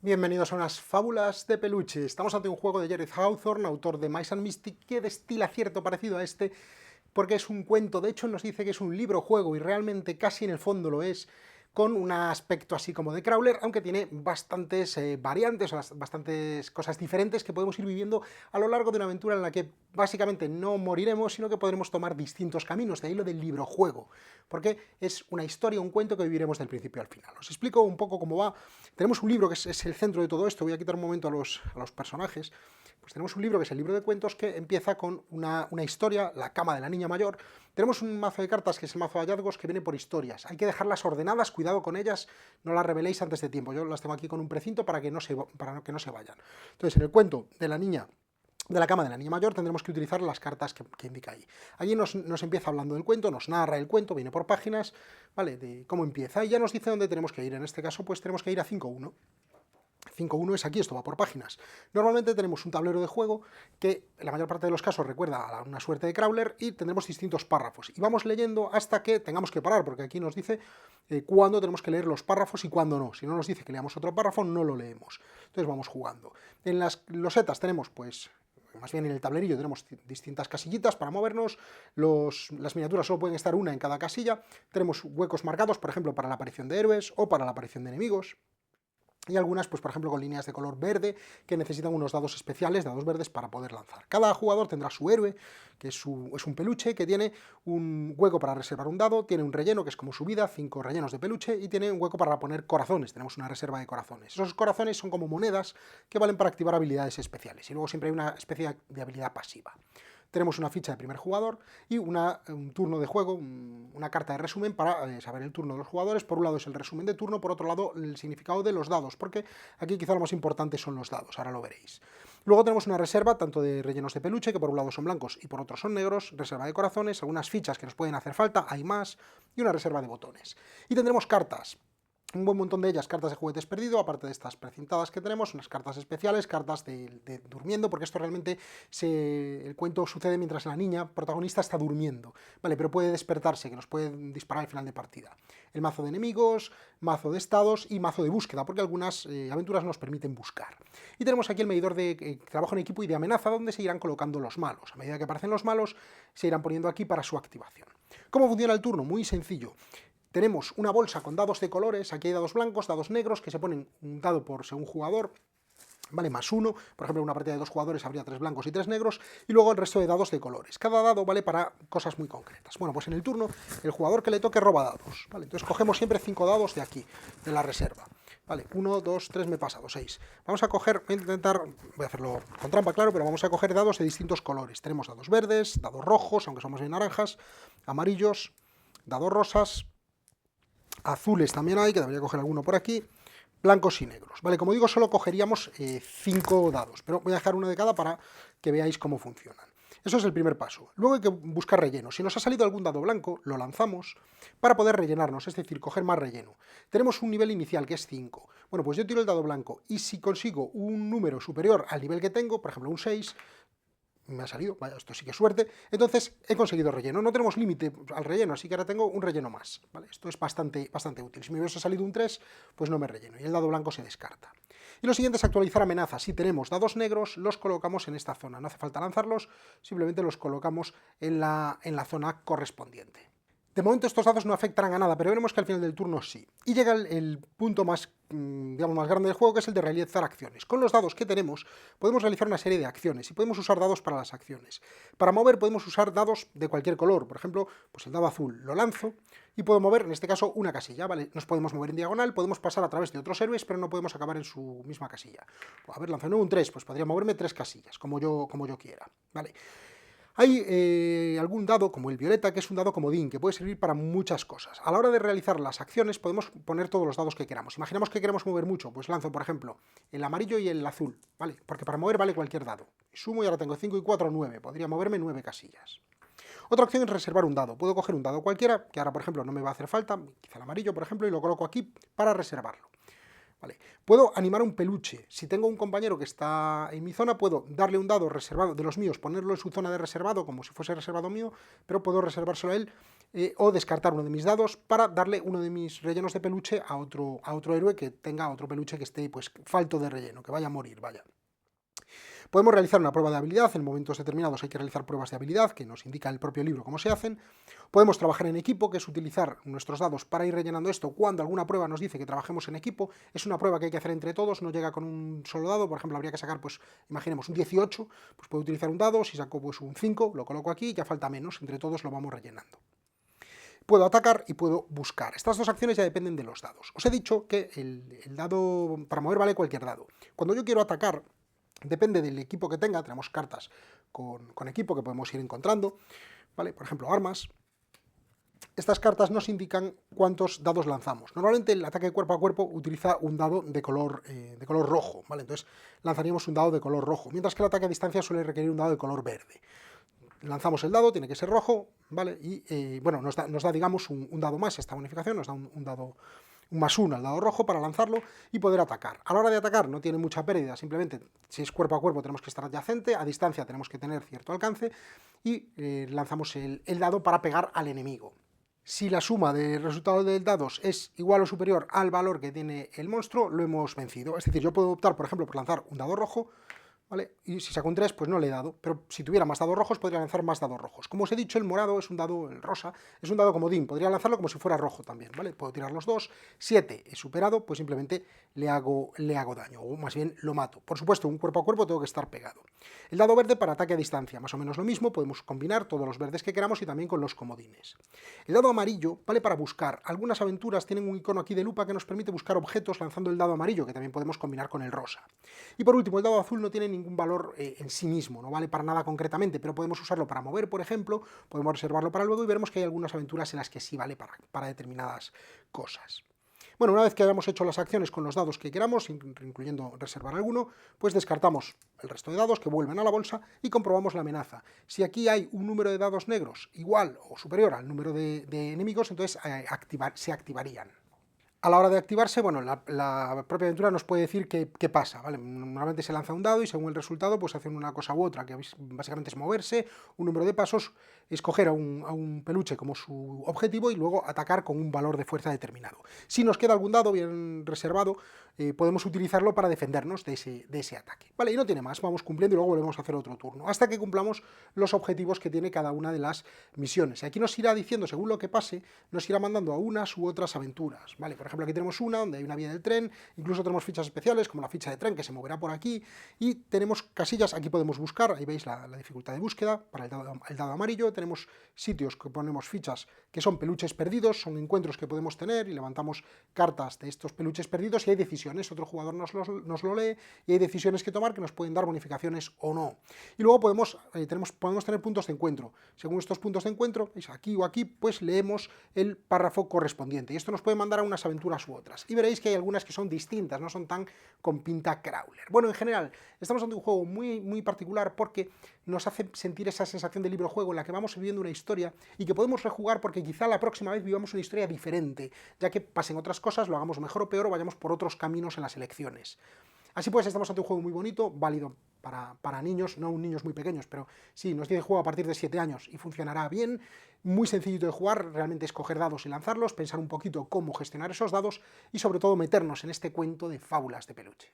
Bienvenidos a unas fábulas de peluche. Estamos ante un juego de Jerry Hawthorne, autor de Mice and Mystic, que destila cierto parecido a este, porque es un cuento. De hecho, nos dice que es un libro-juego y realmente casi en el fondo lo es, con un aspecto así como de crawler, aunque tiene bastantes variantes, bastantes cosas diferentes que podemos ir viviendo a lo largo de una aventura en la que básicamente no moriremos, sino que podremos tomar distintos caminos, de ahí lo del libro-juego, porque es una historia, un cuento que viviremos del principio al final. Os explico un poco cómo va. Tenemos un libro que es el centro de todo esto, voy a quitar un momento a los personajes. Pues tenemos un libro que es el libro de cuentos que empieza con una historia, la cama de la niña mayor. Tenemos un mazo de cartas que es el mazo de hallazgos que viene por historias. Hay que dejarlas ordenadas, cuidado con ellas, no las reveléis antes de tiempo. Yo las tengo aquí con un precinto para que no se vayan. Entonces, en el cuento de la niña de la cama de la niña mayor tendremos que utilizar las cartas que indica ahí. Allí nos empieza hablando del cuento, nos narra el cuento, viene por páginas, ¿vale? De cómo empieza y ya nos dice dónde tenemos que ir. En este caso, pues tenemos que ir a 5.1. 5.1 es aquí, esto va por páginas. Normalmente tenemos un tablero de juego que en la mayor parte de los casos recuerda a una suerte de crawler y tendremos distintos párrafos. Y vamos leyendo hasta que tengamos que parar, porque aquí nos dice cuándo tenemos que leer los párrafos y cuándo no. Si no nos dice que leamos otro párrafo, no lo leemos. Entonces vamos jugando. En las losetas tenemos, pues, más bien en el tablerillo tenemos distintas casillitas para movernos, las miniaturas solo pueden estar una en cada casilla, tenemos huecos marcados, por ejemplo, para la aparición de héroes o para la aparición de enemigos, y algunas, pues por ejemplo, con líneas de color verde, que necesitan unos dados especiales, dados verdes, para poder lanzar. Cada jugador tendrá su héroe, que es un peluche, que tiene un hueco para reservar un dado, tiene un relleno, que es como su vida, 5 rellenos de peluche, y tiene un hueco para poner corazones, tenemos una reserva de corazones. Esos corazones son como monedas que valen para activar habilidades especiales, y luego siempre hay una especie de habilidad pasiva. Tenemos una ficha de primer jugador y un turno de juego, una carta de resumen para saber el turno de los jugadores. Por un lado es el resumen de turno, por otro lado el significado de los dados, porque aquí quizá lo más importante son los dados, ahora lo veréis. Luego tenemos una reserva tanto de rellenos de peluche, que por un lado son blancos y por otro son negros, reserva de corazones, algunas fichas que nos pueden hacer falta, hay más, y una reserva de botones. Y tendremos cartas. Un buen montón de ellas cartas de juguetes perdido, aparte de estas precintadas que tenemos, unas cartas especiales, cartas de durmiendo, porque esto realmente el cuento sucede mientras la niña protagonista está durmiendo, ¿vale? Pero puede despertarse, que nos puede disparar al final de partida. El mazo de enemigos, mazo de estados y mazo de búsqueda, porque algunas aventuras nos permiten buscar. Y tenemos aquí el medidor de trabajo en equipo y de amenaza, donde se irán colocando los malos. A medida que aparecen los malos, se irán poniendo aquí para su activación. ¿Cómo funciona el turno? Muy sencillo. Tenemos una bolsa con dados de colores, aquí hay dados blancos, dados negros, que se ponen un dado por según jugador, vale, +1, por ejemplo en una partida de 2 jugadores habría 3 blancos y 3 negros, y luego el resto de dados de colores. Cada dado vale para cosas muy concretas. Bueno, pues en el turno, el jugador que le toque roba dados, ¿vale? Entonces cogemos siempre 5 dados de aquí, de la reserva. Vale, 1, 2, 3, me he pasado, 6. Vamos a coger, voy a intentar, voy a hacerlo con trampa, claro, pero vamos a coger dados de distintos colores. Tenemos dados verdes, dados rojos, aunque somos bien naranjas, amarillos, dados rosas, azules también hay, que debería coger alguno por aquí, blancos y negros. Vale, como digo, solo cogeríamos 5 dados, pero voy a dejar uno de cada para que veáis cómo funcionan. Eso es el primer paso. Luego hay que buscar relleno. Si nos ha salido algún dado blanco, lo lanzamos para poder rellenarnos, es decir, coger más relleno. Tenemos un nivel inicial que es 5. Bueno, pues yo tiro el dado blanco y si consigo un número superior al nivel que tengo, por ejemplo un 6, me ha salido, vaya, esto sí que es suerte, entonces he conseguido relleno. No tenemos límite al relleno, así que ahora tengo un relleno más, ¿vale? Esto es bastante útil. Si me hubiese salido un 3, pues no me relleno, y el dado blanco se descarta. Y lo siguiente es actualizar amenazas. Si tenemos dados negros, los colocamos en esta zona. No hace falta lanzarlos, simplemente los colocamos en la zona correspondiente. De momento estos dados no afectarán a nada, pero veremos que al final del turno sí. Y llega el punto más, digamos, más grande del juego, que es el de realizar acciones. Con los dados que tenemos podemos realizar una serie de acciones y podemos usar dados para las acciones. Para mover podemos usar dados de cualquier color. Por ejemplo, pues el dado azul lo lanzo y puedo mover, en este caso, una casilla, ¿vale? Nos podemos mover en diagonal, podemos pasar a través de otros héroes, pero no podemos acabar en su misma casilla. A ver, lanzo un 3, pues podría moverme 3 casillas, como yo quiera, ¿vale? Hay algún dado, como el violeta, que es un dado comodín, que puede servir para muchas cosas. A la hora de realizar las acciones podemos poner todos los dados que queramos. Imaginamos que queremos mover mucho, pues lanzo, por ejemplo, el amarillo y el azul, ¿vale? Porque para mover vale cualquier dado. Sumo y ahora tengo 5 y 4, 9. Podría moverme 9 casillas. Otra opción es reservar un dado. Puedo coger un dado cualquiera, que ahora, por ejemplo, no me va a hacer falta, quizá el amarillo, por ejemplo, y lo coloco aquí para reservarlo. Vale. Puedo animar un peluche. Si tengo un compañero que está en mi zona, puedo darle un dado reservado de los míos, ponerlo en su zona de reservado, como si fuese reservado mío, pero puedo reservárselo a él o descartar uno de mis dados para darle uno de mis rellenos de peluche a otro héroe que tenga otro peluche que esté pues falto de relleno, que vaya a morir, vaya. Podemos realizar una prueba de habilidad, en momentos determinados hay que realizar pruebas de habilidad, que nos indica el propio libro cómo se hacen. Podemos trabajar en equipo, que es utilizar nuestros dados para ir rellenando esto cuando alguna prueba nos dice que trabajemos en equipo. Es una prueba que hay que hacer entre todos, no llega con un solo dado, por ejemplo, habría que sacar, pues, imaginemos, un 18, pues puedo utilizar un dado, si saco pues un 5, lo coloco aquí, ya falta menos, entre todos lo vamos rellenando. Puedo atacar y puedo buscar. Estas dos acciones ya dependen de los dados. Os he dicho que el dado para mover vale cualquier dado. Cuando yo quiero atacar, depende del equipo que tenga, tenemos cartas con equipo que podemos ir encontrando, ¿vale? Por ejemplo, armas. Estas cartas nos indican cuántos dados lanzamos. Normalmente el ataque cuerpo a cuerpo utiliza un dado de color rojo, ¿vale? Entonces lanzaríamos un dado de color rojo, mientras que el ataque a distancia suele requerir un dado de color verde. Lanzamos el dado, tiene que ser rojo, ¿vale? Y bueno, nos da digamos, un dado más esta bonificación, nos da un dado, un +1 al dado rojo para lanzarlo y poder atacar. A la hora de atacar no tiene mucha pérdida, simplemente si es cuerpo a cuerpo tenemos que estar adyacente, a distancia tenemos que tener cierto alcance y lanzamos el dado para pegar al enemigo. Si la suma de resultados del dados es igual o superior al valor que tiene el monstruo, lo hemos vencido. Es decir, yo puedo optar, por ejemplo, por lanzar un dado rojo, ¿vale? Y si saco un 3, pues no le he dado, pero si tuviera más dados rojos, podría lanzar más dados rojos. Como os he dicho, el morado es un dado, el rosa, es un dado comodín, podría lanzarlo como si fuera rojo también, ¿vale? Puedo tirar los dos, 7 he superado, pues simplemente le hago daño, o más bien lo mato. Por supuesto, un cuerpo a cuerpo tengo que estar pegado. El dado verde para ataque a distancia, más o menos lo mismo, podemos combinar todos los verdes que queramos y también con los comodines. El dado amarillo vale para buscar. Algunas aventuras tienen un icono aquí de lupa que nos permite buscar objetos lanzando el dado amarillo, que también podemos combinar con el rosa. Y por último, el dado azul no tiene ningún valor en sí mismo, no vale para nada concretamente, pero podemos usarlo para mover, por ejemplo, podemos reservarlo para luego y veremos que hay algunas aventuras en las que sí vale para determinadas cosas. Bueno, una vez que hayamos hecho las acciones con los dados que queramos, incluyendo reservar alguno, pues descartamos el resto de dados que vuelven a la bolsa y comprobamos la amenaza. Si aquí hay un número de dados negros igual o superior al número de enemigos, entonces se activarían. A la hora de activarse, bueno, la propia aventura nos puede decir qué pasa, ¿vale? Normalmente se lanza un dado y según el resultado pues hacen una cosa u otra, que básicamente es moverse, un número de pasos, escoger a un peluche como su objetivo y luego atacar con un valor de fuerza determinado. Si nos queda algún dado bien reservado, podemos utilizarlo para defendernos de ese ataque, ¿vale? Y no tiene más, vamos cumpliendo y luego volvemos a hacer otro turno, hasta que cumplamos los objetivos que tiene cada una de las misiones. Y aquí nos irá diciendo, según lo que pase, nos irá mandando a unas u otras aventuras, ¿vale? Por ejemplo, aquí tenemos una donde hay una vía del tren, incluso tenemos fichas especiales como la ficha de tren que se moverá por aquí y tenemos casillas, aquí podemos buscar, ahí veis la dificultad de búsqueda para el dado amarillo, tenemos sitios que ponemos fichas que son peluches perdidos, son encuentros que podemos tener y levantamos cartas de estos peluches perdidos y hay decisiones, otro jugador nos lo lee y hay decisiones que tomar que nos pueden dar bonificaciones o no. Y luego podemos tener puntos de encuentro, según estos puntos de encuentro, veis aquí o aquí, pues leemos el párrafo correspondiente y esto nos puede mandar a unas aventuras u otras. Y veréis que hay algunas que son distintas, no son tan con pinta crawler. Bueno, en general, estamos ante un juego muy, muy particular porque nos hace sentir esa sensación de libro-juego en la que vamos viviendo una historia y que podemos rejugar porque quizá la próxima vez vivamos una historia diferente, ya que pasen otras cosas, lo hagamos mejor o peor o vayamos por otros caminos en las elecciones. Así pues, estamos ante un juego muy bonito, válido para niños, no niños muy pequeños, pero sí, nos tiene juego a partir de 7 años y funcionará bien, muy sencillito de jugar, realmente es coger dados y lanzarlos, pensar un poquito cómo gestionar esos dados y sobre todo meternos en este cuento de fábulas de peluche.